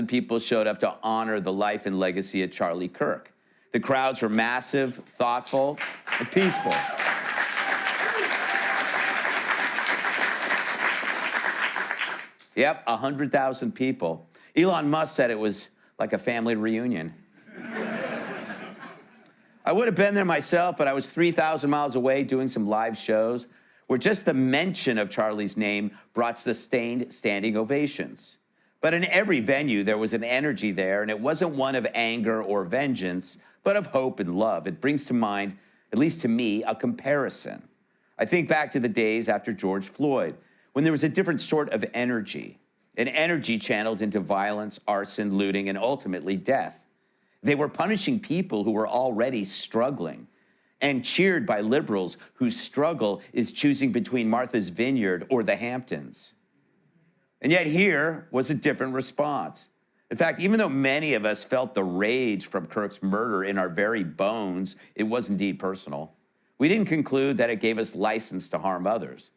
People showed up to honor the life and legacy of Charlie Kirk. The crowds were massive, thoughtful, and peaceful. Yep, 100,000 people. Elon Musk said it was like a family reunion. I would have been there myself, but I was 3,000 miles away doing some live shows where just the mention of Charlie's name brought sustained standing ovations. But in every venue, there was an energy there, and it wasn't one of anger or vengeance, but of hope and love. It brings to mind, at least to me, a comparison. I think back to the days after George Floyd, when there was a different sort of energy, an energy channeled into violence, arson, looting, and ultimately death. They were punishing people who were already struggling and cheered by liberals whose struggle is choosing between Martha's Vineyard or the Hamptons. And yet here was a different response. In fact, even though many of us felt the rage from Kirk's murder in our very bones, it was indeed personal. We didn't conclude that it gave us license to harm others.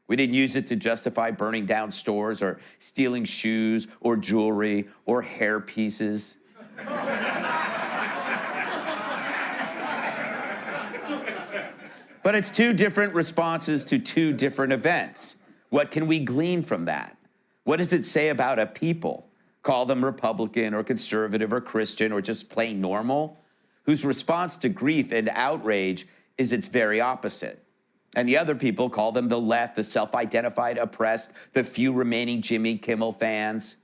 We didn't use it to justify burning down stores or stealing shoes or jewelry or hair pieces. But it's two different responses to two different events. What can we glean from that? What does it say about a people, call them Republican or conservative or Christian or just plain normal, whose response to grief and outrage is its very opposite? And the other people, call them the left, the self-identified oppressed, the few remaining Jimmy Kimmel fans,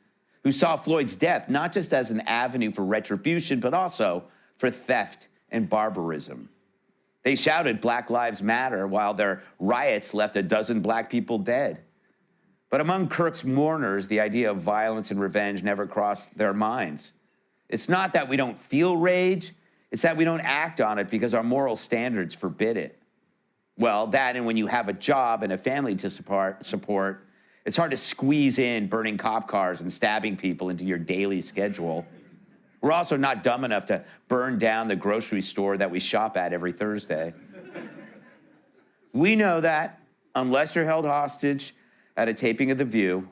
who saw Floyd's death not just as an avenue for retribution, but also for theft and barbarism. They shouted Black Lives Matter while their riots left a dozen black people dead. But among Kirk's mourners, the idea of violence and revenge never crossed their minds. It's not that we don't feel rage, it's that we don't act on it because our moral standards forbid it. Well, that and when you have a job and a family to support, it's hard to squeeze in burning cop cars and stabbing people into your daily schedule. We're also not dumb enough to burn down the grocery store that we shop at every Thursday. We know that unless you're held hostage at a taping of The View,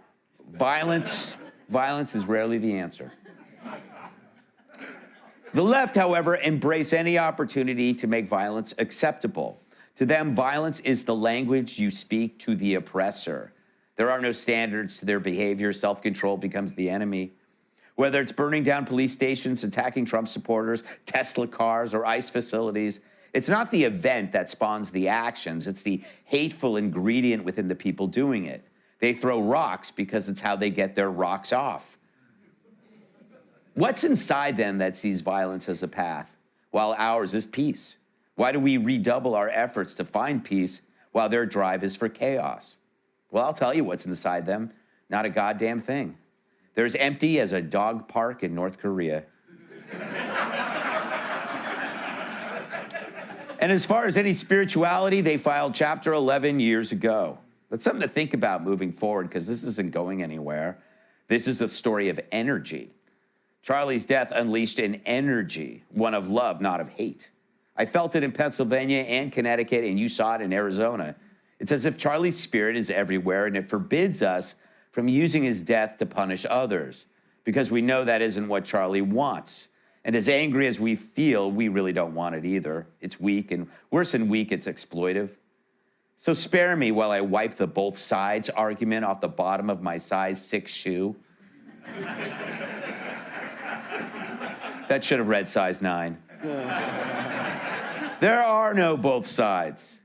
violence is rarely the answer. The left, however, embrace any opportunity to make violence acceptable. To them, violence is the language you speak to the oppressor. There are no standards to their behavior. Self-control becomes the enemy. Whether it's burning down police stations, attacking Trump supporters, Tesla cars, or ICE facilities, it's not the event that spawns the actions. It's the hateful ingredient within the people doing it. They throw rocks because it's how they get their rocks off. What's inside them that sees violence as a path, while ours is peace? Why do we redouble our efforts to find peace while their drive is for chaos? Well, I'll tell you what's inside them. Not a goddamn thing. They're as empty as a dog park in North Korea. And as far as any spirituality, they filed Chapter 11 years ago. That's something to think about moving forward, because this isn't going anywhere. This is a story of energy. Charlie's death unleashed an energy, one of love, not of hate. I felt it in Pennsylvania and Connecticut, and you saw it in Arizona. It's as if Charlie's spirit is everywhere, and it forbids us from using his death to punish others, because we know that isn't what Charlie wants. And as angry as we feel, we really don't want it either. It's weak, and worse than weak, it's exploitive. So spare me while I wipe the both sides argument off the bottom of my size 6 shoe. That should have read size 9. There are no both sides.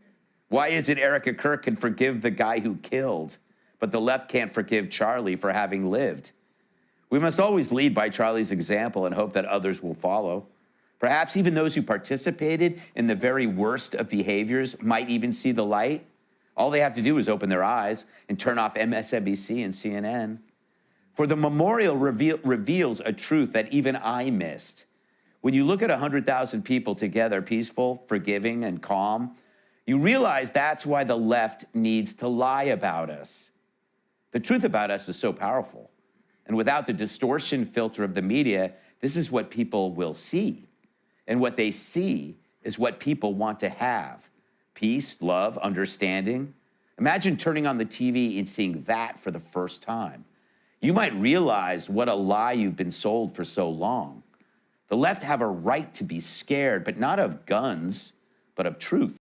Why is it Erika Kirk can forgive the guy who killed, but the left can't forgive Charlie for having lived? We must always lead by Charlie's example and hope that others will follow. Perhaps even those who participated in the very worst of behaviors might even see the light. All they have to do is open their eyes and turn off MSNBC and CNN. For the memorial reveals a truth that even I missed. When you look at 100,000 people together, peaceful, forgiving, and calm, you realize that's why the left needs to lie about us. The truth about us is so powerful. And without the distortion filter of the media, this is what people will see. And what they see is what people want to have. Peace, love, understanding. Imagine turning on the TV and seeing that for the first time. you might realize what a lie you've been sold for so long. The left have a right to be scared, but not of guns, but of truth.